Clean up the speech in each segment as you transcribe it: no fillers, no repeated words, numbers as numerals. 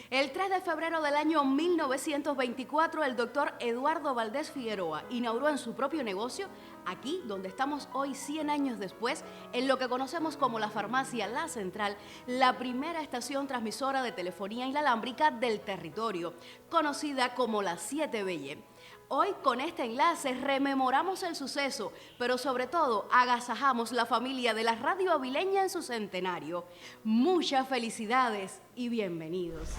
El 3 de febrero del año 1924, el doctor Eduardo Valdés Figueroa inauguró en su propio negocio, aquí donde estamos hoy 100 años después, en lo que conocemos como la farmacia La Central, la primera estación transmisora de telefonía inalámbrica del territorio, conocida como la Siete Belle. Hoy con este enlace rememoramos el suceso, pero sobre todo agasajamos la familia de la radio avileña en su centenario. Muchas felicidades y bienvenidos.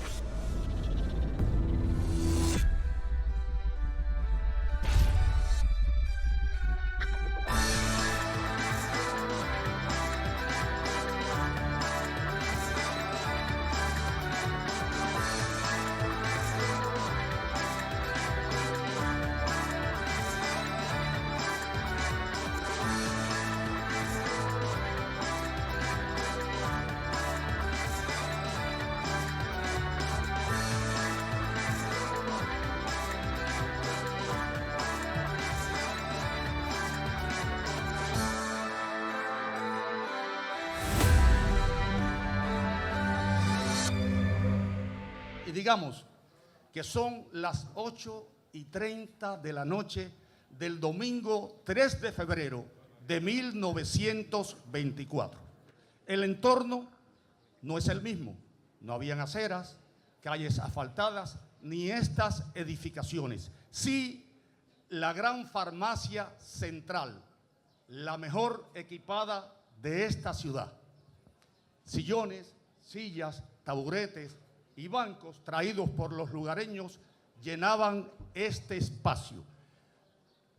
Y digamos que son las 8:30 de la noche del domingo 3 de febrero de 1924. El entorno no es el mismo. No habían aceras, calles asfaltadas, ni estas edificaciones. Sí, la gran farmacia central, la mejor equipada de esta ciudad. Sillones, sillas, taburetes y bancos traídos por los lugareños llenaban este espacio.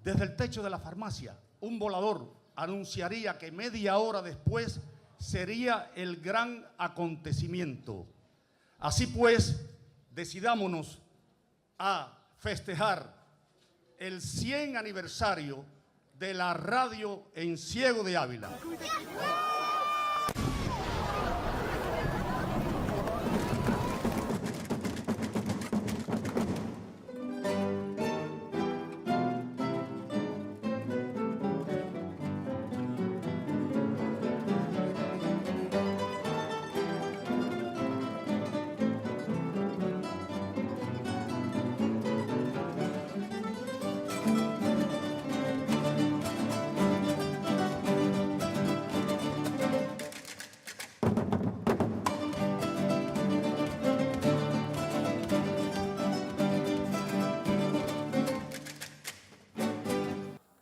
Desde el techo de la farmacia, un volador anunciaría que media hora después sería el gran acontecimiento. Así pues, decidámonos a festejar el 100 aniversario de la radio en Ciego de Ávila.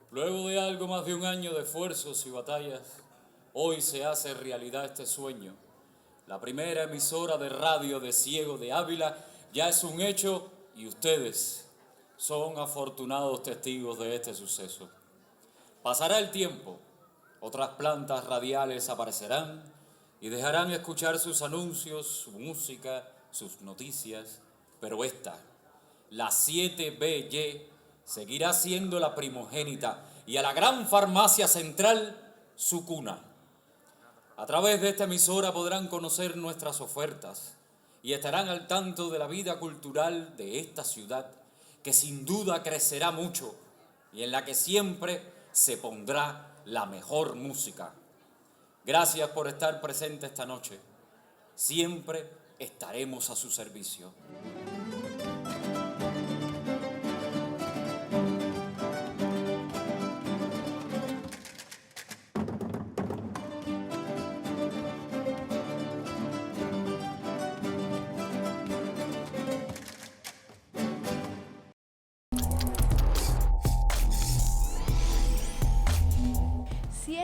Luego de algo más de un año de esfuerzos y batallas, hoy se hace realidad este sueño. La primera emisora de radio de Ciego de Ávila ya es un hecho y ustedes son afortunados testigos de este suceso. Pasará el tiempo, otras plantas radiales aparecerán y dejarán escuchar sus anuncios, su música, sus noticias, pero esta, la 7BY, seguirá siendo la primogénita y a la gran farmacia central su cuna. A través de esta emisora podrán conocer nuestras ofertas y estarán al tanto de la vida cultural de esta ciudad, que sin duda crecerá mucho y en la que siempre se pondrá la mejor música. Gracias por estar presente esta noche. Siempre estaremos a su servicio.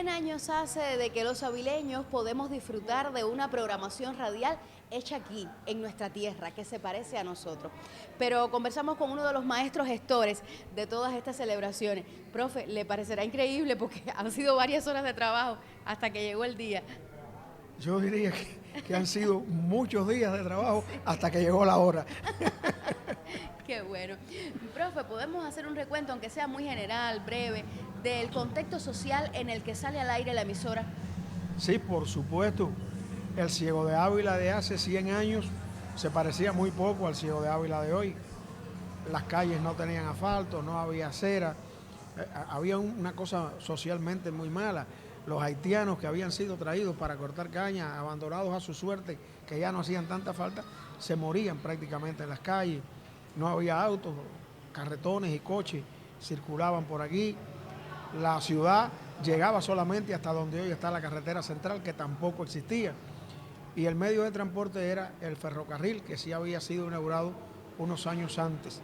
Años hace de que los avileños podemos disfrutar de una programación radial hecha aquí, en nuestra tierra, que se parece a nosotros. Pero conversamos con uno de los maestros gestores de todas estas celebraciones. Profe, le parecerá increíble porque han sido varias horas de trabajo hasta que llegó el día. Yo diría que han sido muchos días de trabajo hasta que llegó la hora. Qué bueno. Profe, ¿podemos hacer un recuento, aunque sea muy general, breve, del contexto social en el que sale al aire la emisora? Sí, por supuesto. El Ciego de Ávila de hace 100 años se parecía muy poco al Ciego de Ávila de hoy. Las calles no tenían asfalto, no había acera. Había una cosa socialmente muy mala. Los haitianos que habían sido traídos para cortar caña, abandonados a su suerte, que ya no hacían tanta falta, se morían prácticamente en las calles, no había autos, carretones y coches circulaban por aquí. La ciudad llegaba solamente hasta donde hoy está la carretera central, que tampoco existía. Y el medio de transporte era el ferrocarril, que sí había sido inaugurado unos años antes.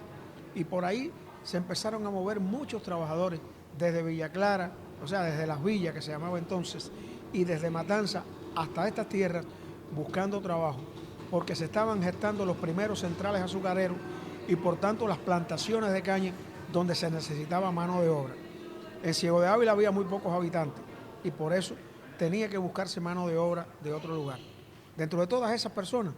Y por ahí se empezaron a mover muchos trabajadores desde Villa Clara, o sea, desde Las Villas, que se llamaba entonces, y desde Matanza hasta estas tierras, buscando trabajo, porque se estaban gestando los primeros centrales azucareros y por tanto las plantaciones de caña donde se necesitaba mano de obra. En Ciego de Ávila había muy pocos habitantes y por eso tenía que buscarse mano de obra de otro lugar. Dentro de todas esas personas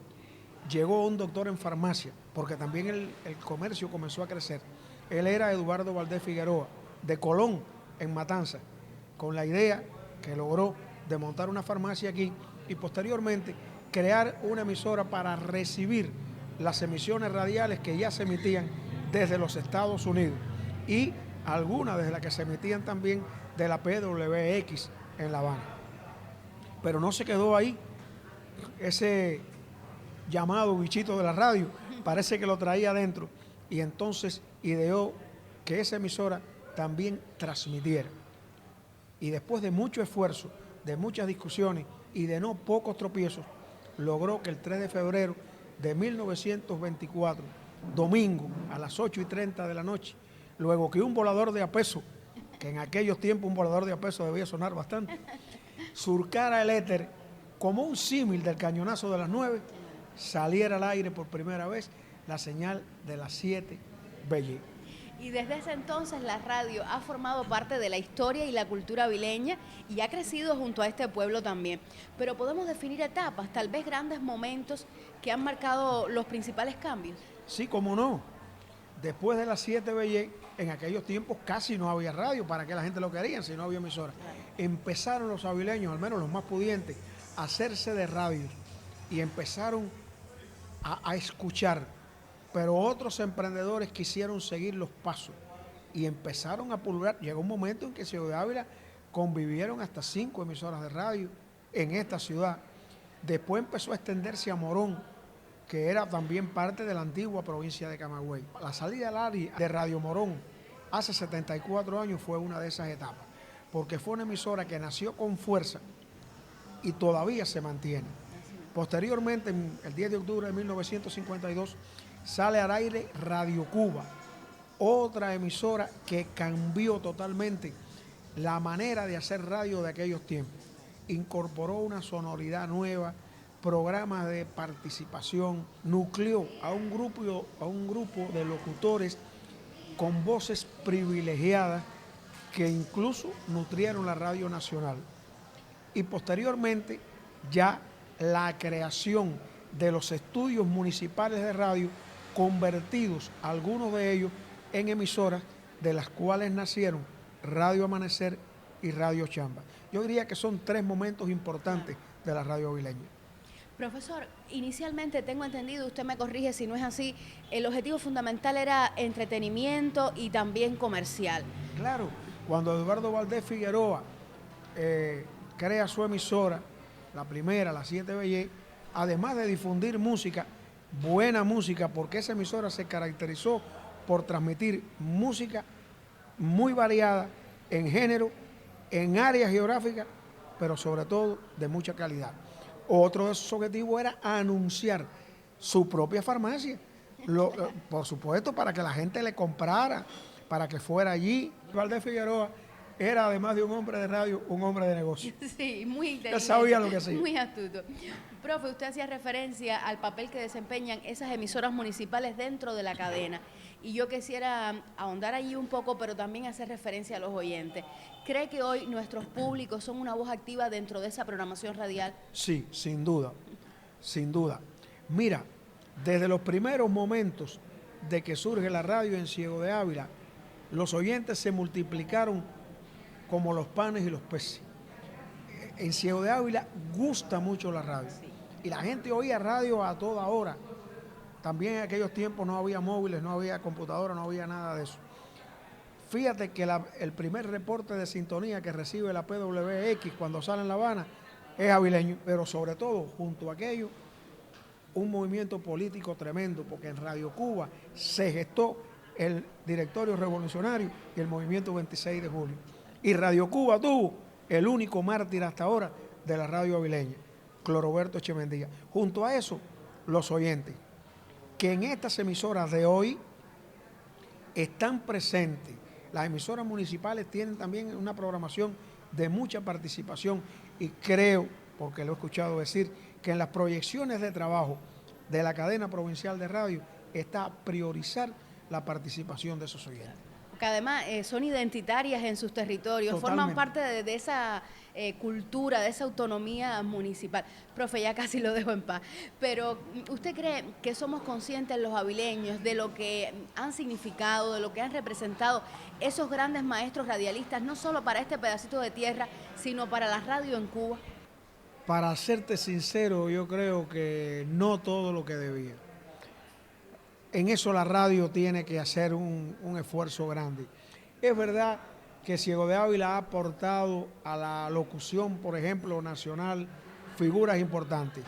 llegó un doctor en farmacia, porque también el comercio comenzó a crecer. Él era Eduardo Valdés Figueroa, de Colón, en Matanza, con la idea que logró de montar una farmacia aquí y posteriormente crear una emisora para recibir las emisiones radiales que ya se emitían desde los Estados Unidos y algunas desde las que se emitían también de la PWX en La Habana. Pero no se quedó ahí. Ese llamado bichito de la radio parece que lo traía adentro y entonces ideó que esa emisora también transmitiera. Y después de mucho esfuerzo, de muchas discusiones y de no pocos tropiezos, logró que el 3 de febrero de 1924, domingo, a las 8:30 de la noche, luego que un volador de a peso, que en aquellos tiempos un volador de a peso debía sonar bastante, surcara el éter como un símil del cañonazo de las 9, saliera al aire por primera vez la señal de las 7 BY. Y desde ese entonces la radio ha formado parte de la historia y la cultura avileña y ha crecido junto a este pueblo también. Pero podemos definir etapas, tal vez grandes momentos que han marcado los principales cambios. Sí, cómo no. Después de las 7 BY, en aquellos tiempos casi no había radio, para que la gente lo quería, si no había emisora. Claro. Empezaron los avileños, al menos los más pudientes, a hacerse de radio y empezaron a escuchar. Pero otros emprendedores quisieron seguir los pasos y empezaron a pulular. Llegó un momento en que Ciego de Ávila convivieron hasta 5 emisoras de radio en esta ciudad. Después empezó a extenderse a Morón, que era también parte de la antigua provincia de Camagüey. La salida al área de Radio Morón hace 74 años fue una de esas etapas, porque fue una emisora que nació con fuerza y todavía se mantiene. Posteriormente, el 10 de octubre de 1952, sale al aire Radio Cuba, otra emisora que cambió totalmente la manera de hacer radio de aquellos tiempos. Incorporó una sonoridad nueva, programas de participación, nucleó a un grupo de locutores con voces privilegiadas que incluso nutrieron la radio nacional. Y posteriormente ya la creación de los estudios municipales de radio, convertidos algunos de ellos en emisoras de las cuales nacieron Radio Amanecer y Radio Chamba. Yo diría que son 3 momentos importantes de la radio avileña. Profesor, inicialmente tengo entendido, usted me corrige si no es así, el objetivo fundamental era entretenimiento y también comercial. Claro, cuando Eduardo Valdés Figueroa crea su emisora, la primera, la 7 BY, además de difundir música, buena música, porque esa emisora se caracterizó por transmitir música muy variada en género, en áreas geográficas, pero sobre todo de mucha calidad. Otro de sus objetivos era anunciar su propia farmacia, por supuesto para que la gente le comprara, para que fuera allí. Valdés Figueroa era, además de un hombre de radio, un hombre de negocio. Sí, muy inteligente. Él sabía lo que hacía. Muy astuto. Profe, usted hacía referencia al papel que desempeñan esas emisoras municipales dentro de la cadena. Y yo quisiera ahondar allí un poco, pero también hacer referencia a los oyentes. ¿Cree que hoy nuestros públicos son una voz activa dentro de esa programación radial? Sí, sin duda, sin duda. Mira, desde los primeros momentos de que surge la radio en Ciego de Ávila, los oyentes se multiplicaron como los panes y los peces. En Ciego de Ávila gusta mucho la radio. Sí. Y la gente oía radio a toda hora. También en aquellos tiempos no había móviles, no había computadora, no había nada de eso. Fíjate que el primer reporte de sintonía que recibe la PWX cuando sale en La Habana es avileño, pero sobre todo, junto a aquello, un movimiento político tremendo, porque en Radio Cuba se gestó el Directorio Revolucionario y el Movimiento 26 de Julio. Y Radio Cuba tuvo el único mártir hasta ahora de la radio avileña, Cloroberto Echemendía. Junto a eso, los oyentes, que en estas emisoras de hoy están presentes. Las emisoras municipales tienen también una programación de mucha participación y creo, porque lo he escuchado decir, que en las proyecciones de trabajo de la cadena provincial de radio está a priorizar la participación de esos oyentes. Porque además son identitarias en sus territorios, Totalmente. forman parte de esa cultura, de esa autonomía municipal. Profe, ya casi lo dejo en paz. Pero ¿usted cree que somos conscientes los avileños de lo que han significado, de lo que han representado esos grandes maestros radialistas, no solo para este pedacito de tierra, sino para la radio en Cuba? Para serte sincero, yo creo que no todo lo que debía. En eso la radio tiene que hacer un esfuerzo grande. Es verdad que Ciego de Ávila ha aportado a la locución, por ejemplo, nacional, figuras importantes,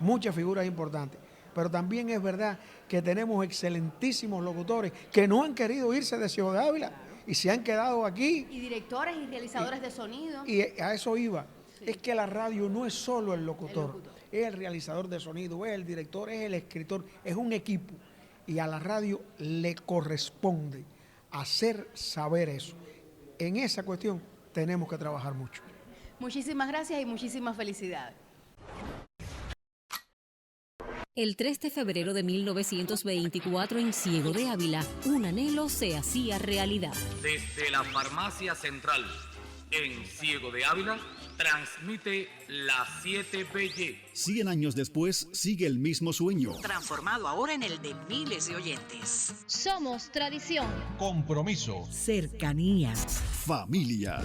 muchas figuras importantes. Pero también es verdad que tenemos excelentísimos locutores que no han querido irse de Ciego de Ávila y se han quedado aquí. Y directores y realizadores de sonido. Y a eso iba. Sí. Es que la radio no es solo el locutor, es el realizador de sonido, es el director, es el escritor, es un equipo. Y a la radio le corresponde hacer saber eso. En esa cuestión tenemos que trabajar mucho. Muchísimas gracias y muchísimas felicidades. El 3 de febrero de 1924 en Ciego de Ávila, un anhelo se hacía realidad. Desde la Farmacia Central, en Ciego de Ávila, transmite la 7BY. 100 años después, sigue el mismo sueño. Transformado ahora en el de miles de oyentes. Somos tradición. Compromiso. Cercanía. Familia.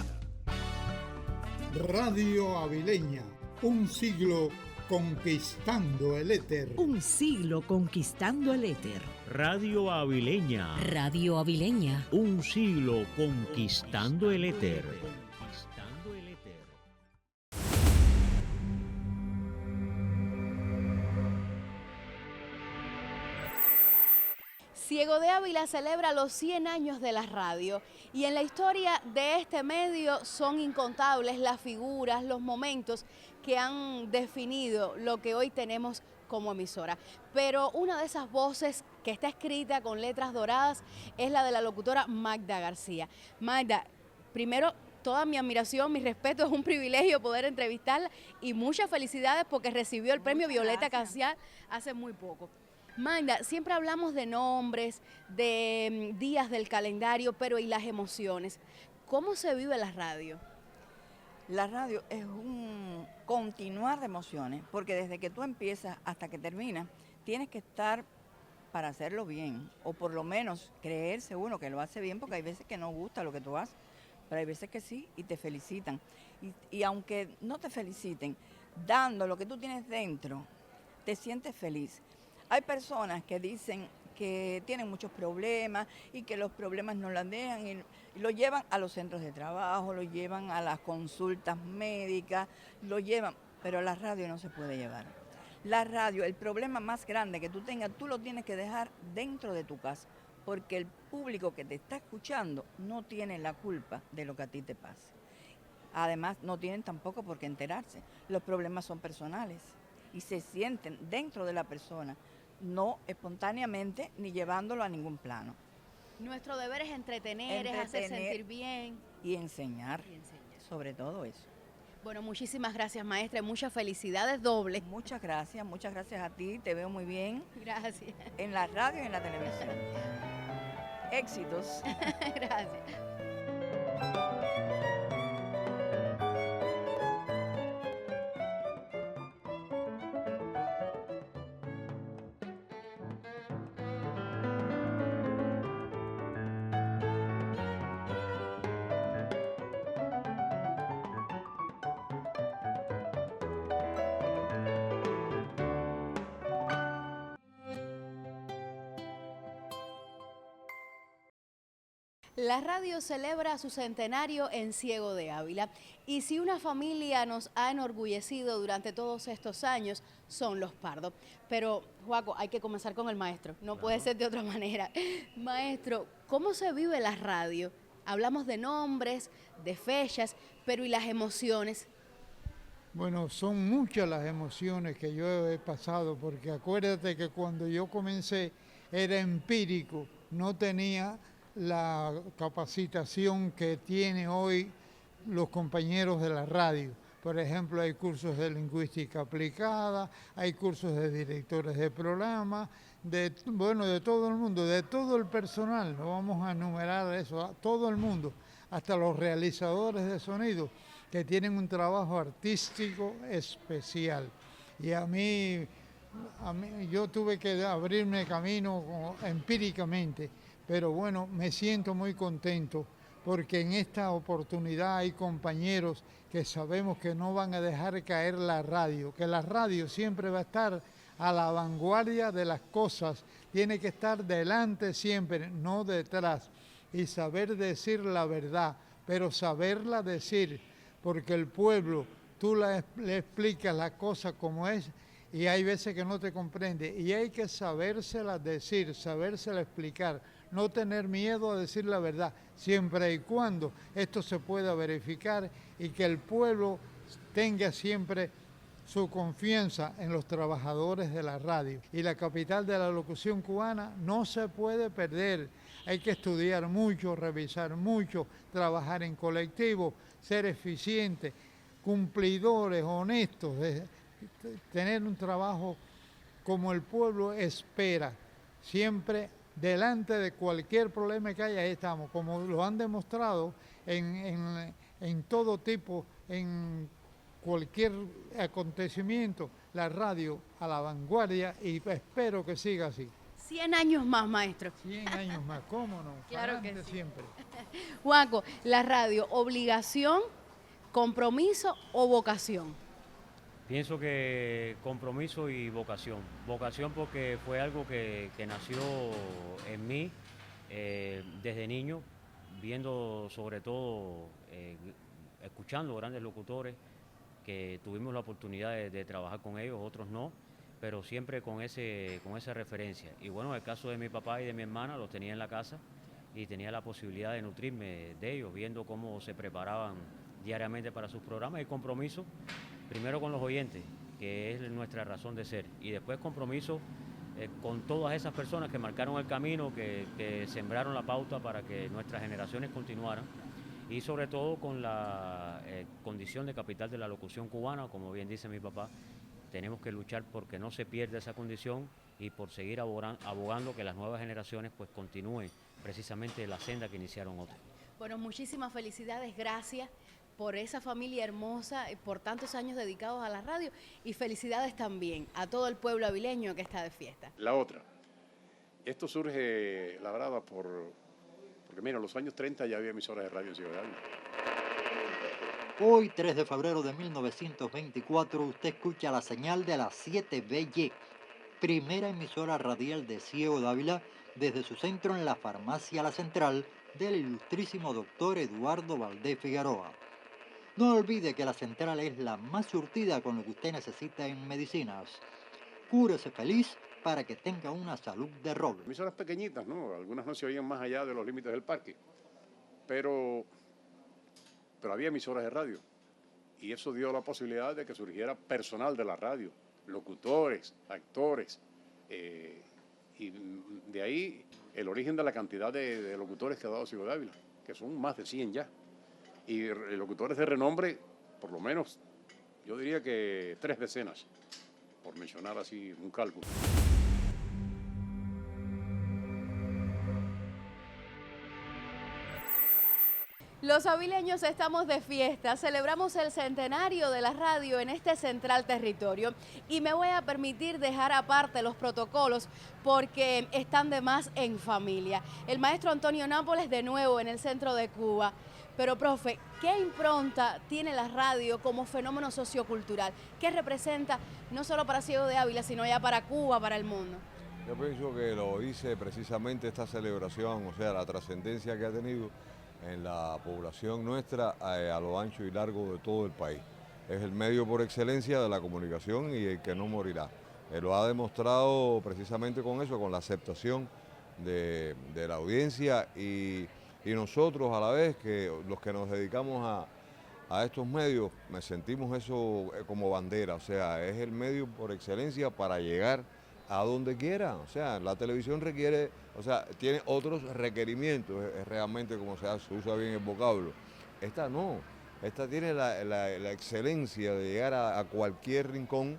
Radio Avileña. Un siglo conquistando el éter. Un siglo conquistando el éter. Radio Avileña. Radio Avileña. Un siglo conquistando el éter. Ciego de Ávila celebra los 100 años de la radio y en la historia de este medio son incontables las figuras, los momentos que han definido lo que hoy tenemos como emisora. Pero una de esas voces que está escrita con letras doradas es la de la locutora Magda García. Magda, primero, toda mi admiración, mi respeto, es un privilegio poder entrevistarla y muchas felicidades porque recibió el premio Violeta Cancial hace muy poco. Magda, siempre hablamos de nombres, de días del calendario, pero ¿y las emociones? ¿Cómo se vive la radio? La radio es un continuar de emociones, porque desde que tú empiezas hasta que terminas, tienes que estar para hacerlo bien, o por lo menos creerse uno que lo hace bien, porque hay veces que no gusta lo que tú haces, pero hay veces que sí y te felicitan. Y aunque no te feliciten, dando lo que tú tienes dentro, te sientes feliz. Hay personas que dicen que tienen muchos problemas y que los problemas no las dejan y lo llevan a los centros de trabajo, lo llevan a las consultas médicas, lo llevan, pero la radio no se puede llevar. La radio, el problema más grande que tú tengas, tú lo tienes que dejar dentro de tu casa, porque el público que te está escuchando no tiene la culpa de lo que a ti te pase. Además, no tienen tampoco por qué enterarse. Los problemas son personales y se sienten dentro de la persona, no espontáneamente ni llevándolo a ningún plano. Nuestro deber es entretener, es hacer sentir bien. Y enseñar, sobre todo eso. Bueno, muchísimas gracias, maestra, y muchas felicidades dobles. Muchas gracias a ti, te veo muy bien. Gracias. En la radio y en la televisión. Éxitos. Gracias. La radio celebra su centenario en Ciego de Ávila y si una familia nos ha enorgullecido durante todos estos años son los Pardo. Pero, Juaco, hay que comenzar con el maestro, no puede ser de otra manera. Maestro, ¿cómo se vive la radio? Hablamos de nombres, de fechas, pero ¿y las emociones? Bueno, son muchas las emociones que yo he pasado, porque acuérdate que cuando yo comencé era empírico, no tenía la capacitación que tiene hoy los compañeros de la radio. Por ejemplo, hay cursos de lingüística aplicada, hay cursos de directores de programa, de todo el mundo, de todo el personal, no vamos a enumerar eso, a todo el mundo, hasta los realizadores de sonido, que tienen un trabajo artístico especial. Y a mí yo tuve que abrirme camino empíricamente, pero bueno, me siento muy contento porque en esta oportunidad hay compañeros que sabemos que no van a dejar caer la radio, que la radio siempre va a estar a la vanguardia de las cosas, tiene que estar delante siempre, no detrás, y saber decir la verdad, pero saberla decir, porque el pueblo, tú le explicas la cosa como es y hay veces que no te comprende y hay que sabérsela decir, sabérsela explicar, no tener miedo a decir la verdad, siempre y cuando esto se pueda verificar y que el pueblo tenga siempre su confianza en los trabajadores de la radio. Y la capital de la locución cubana no se puede perder. Hay que estudiar mucho, revisar mucho, trabajar en colectivo, ser eficientes, cumplidores, honestos, tener un trabajo como el pueblo espera, siempre delante de cualquier problema que haya, ahí estamos, como lo han demostrado en todo tipo, en cualquier acontecimiento, la radio a la vanguardia y espero que siga así. 100 años más, maestro. 100 años más, ¿cómo no? Claro que sí. Siempre. Juaco, la radio, ¿obligación, compromiso o vocación? Pienso que compromiso y vocación. Vocación porque fue algo que nació en mí desde niño, viendo sobre todo, escuchando grandes locutores que tuvimos la oportunidad de trabajar con ellos, otros no, pero siempre con esa referencia. Y bueno, en el caso de mi papá y de mi hermana, los tenía en la casa y tenía la posibilidad de nutrirme de ellos, viendo cómo se preparaban diariamente para sus programas y compromiso, primero con los oyentes, que es nuestra razón de ser, y después compromiso con todas esas personas que marcaron el camino, que sembraron la pauta para que nuestras generaciones continuaran, y sobre todo con la condición de capital de la locución cubana, como bien dice mi papá, tenemos que luchar porque no se pierda esa condición y por seguir abogando que las nuevas generaciones pues continúen precisamente la senda que iniciaron otros. Bueno, muchísimas felicidades, gracias por esa familia hermosa, por tantos años dedicados a la radio y felicidades también a todo el pueblo avileño que está de fiesta. La otra, esto surge, la verdad, porque mira, en los años 30 ya había emisoras de radio en Ciego de Ávila. Hoy, 3 de febrero de 1924, usted escucha la señal de las 7BY, primera emisora radial de Ciego de Ávila, desde su centro en la farmacia La Central del ilustrísimo doctor Eduardo Valdés Figueroa. No olvide que La Central es la más surtida con lo que usted necesita en medicinas. Cúrese feliz para que tenga una salud de roble. Emisoras pequeñitas, ¿no? Algunas no se oían más allá de los límites del parque, pero había emisoras de radio y eso dio la posibilidad de que surgiera personal de la radio, locutores, actores, y de ahí el origen de la cantidad de locutores que ha dado Ciego de Ávila, que son más de 100 ya, y locutores de renombre, por lo menos, yo diría que 3 decenas, por mencionar así un cálculo. Los avileños estamos de fiesta, celebramos el centenario de la radio en este central territorio y me voy a permitir dejar aparte los protocolos porque están de más en familia. El maestro Antonio Nápoles de nuevo en el centro de Cuba. Pero, profe, ¿qué impronta tiene la radio como fenómeno sociocultural? ¿Qué representa no solo para Ciego de Ávila, sino ya para Cuba, para el mundo? Yo pienso que lo dice precisamente esta celebración, o sea, la trascendencia que ha tenido en la población nuestra a lo ancho y largo de todo el país. Es el medio por excelencia de la comunicación y el que no morirá. Lo ha demostrado precisamente con eso, con la aceptación de la audiencia y nosotros a la vez, que los que nos dedicamos a estos medios, me sentimos eso como bandera, o sea, es el medio por excelencia para llegar a donde quiera, o sea, la televisión requiere, o sea, tiene otros requerimientos, es realmente como se usa bien el vocablo. Esta no, esta tiene la excelencia de llegar a cualquier rincón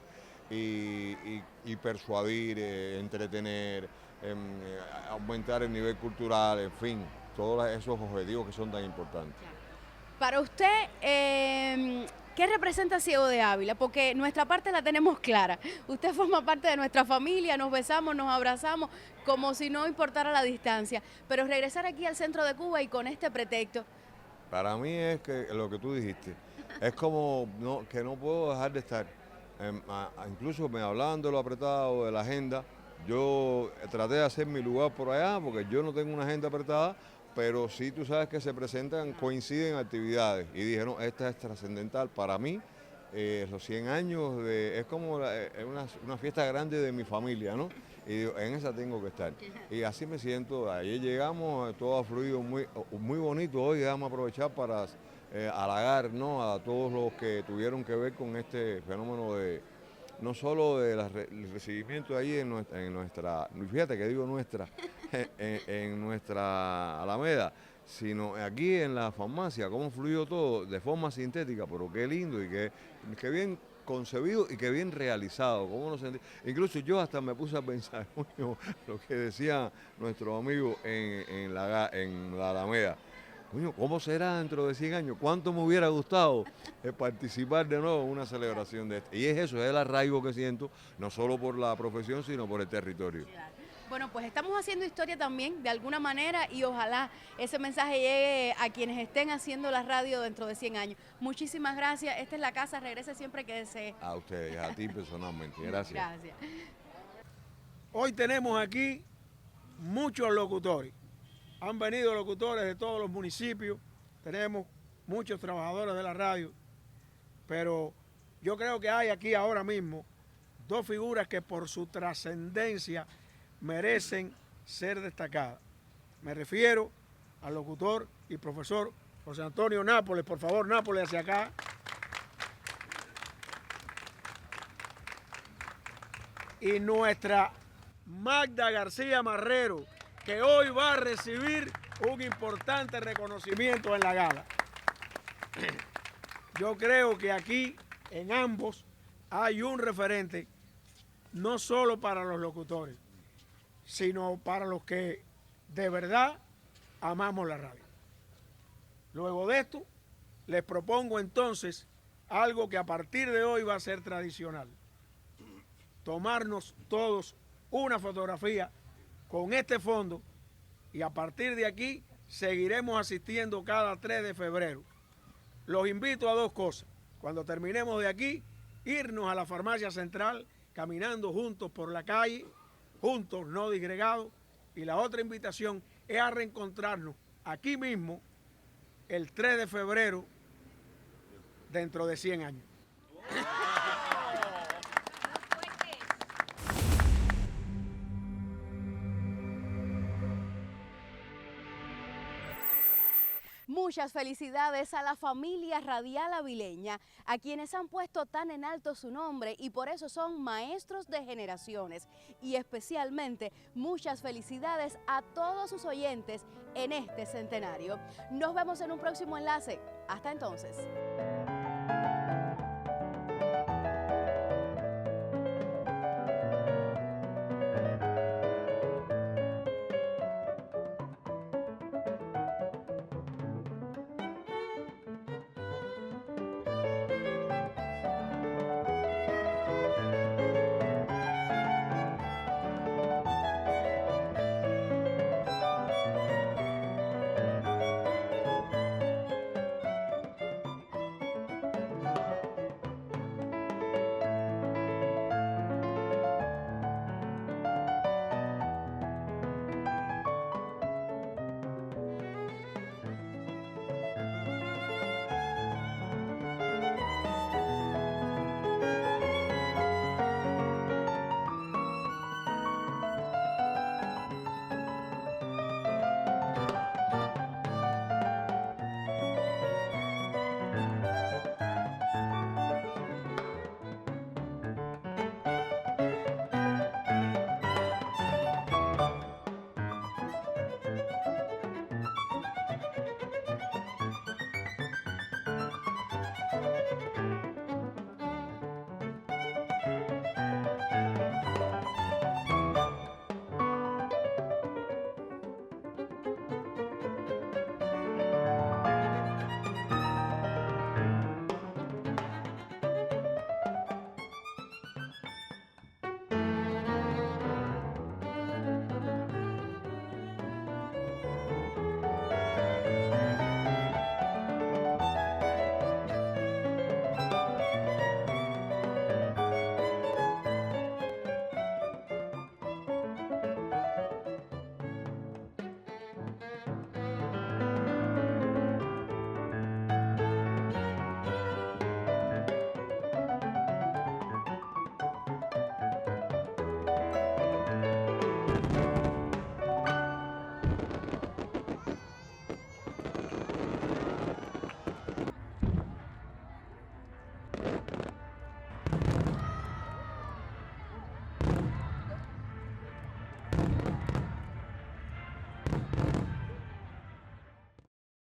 y persuadir, entretener, aumentar el nivel cultural, en fin, todos esos objetivos que son tan importantes. Para usted, ¿qué representa Ciego de Ávila? Porque nuestra parte la tenemos clara. Usted forma parte de nuestra familia, nos besamos, nos abrazamos, como si no importara la distancia. Pero regresar aquí al centro de Cuba y con este pretexto. Para mí es que lo que tú dijiste, es como que no puedo dejar de estar. Incluso me hablaban de lo apretado de la agenda. Yo traté de hacer mi lugar por allá porque yo no tengo una agenda apretada, pero sí tú sabes que se presentan, coinciden actividades. Y dije, no, esta es trascendental para mí. Los 100 años es como una fiesta grande de mi familia, ¿no? Y digo, en esa tengo que estar. Y así me siento. Ayer llegamos, todo ha fluido muy bonito. Hoy vamos a aprovechar para halagar, ¿no?, a todos los que tuvieron que ver con este fenómeno no solo del recibimiento de allí en nuestra, fíjate que digo nuestra, en nuestra Alameda, sino aquí en la farmacia, cómo fluyó todo de forma sintética, pero qué lindo y qué bien concebido y qué bien realizado. ¿Cómo nos sentí? Incluso yo hasta me puse a pensar, coño, lo que decía nuestro amigo en la Alameda. Coño, ¿cómo será dentro de 100 años? ¿Cuánto me hubiera gustado participar de nuevo en una celebración de este? Y es eso, es el arraigo que siento, no solo por la profesión, sino por el territorio. Claro. Bueno, pues estamos haciendo historia también, de alguna manera, y ojalá ese mensaje llegue a quienes estén haciendo la radio dentro de 100 años. Muchísimas gracias. Esta es la casa, regrese siempre que desee. A ustedes, a ti personalmente. Gracias. Gracias. Hoy tenemos aquí muchos locutores. Han venido locutores de todos los municipios, tenemos muchos trabajadores de la radio, pero yo creo que hay aquí ahora mismo dos figuras que por su trascendencia merecen ser destacadas. Me refiero al locutor y profesor José Antonio Nápoles. Por favor, Nápoles, hacia acá. Y nuestra Magda García Marrero, que hoy va a recibir un importante reconocimiento en la gala. Yo creo que aquí, en ambos, hay un referente, no solo para los locutores, sino para los que de verdad amamos la radio. Luego de esto, les propongo entonces algo que a partir de hoy va a ser tradicional. Tomarnos todos una fotografía con este fondo y a partir de aquí seguiremos asistiendo cada 3 de febrero. Los invito a dos cosas. Cuando terminemos de aquí, irnos a la farmacia central caminando juntos por la calle, juntos, no disgregados. Y la otra invitación es a reencontrarnos aquí mismo el 3 de febrero dentro de 100 años. Muchas felicidades a la familia radial avileña, a quienes han puesto tan en alto su nombre y por eso son maestros de generaciones. Y especialmente muchas felicidades a todos sus oyentes en este centenario. Nos vemos en un próximo enlace. Hasta entonces.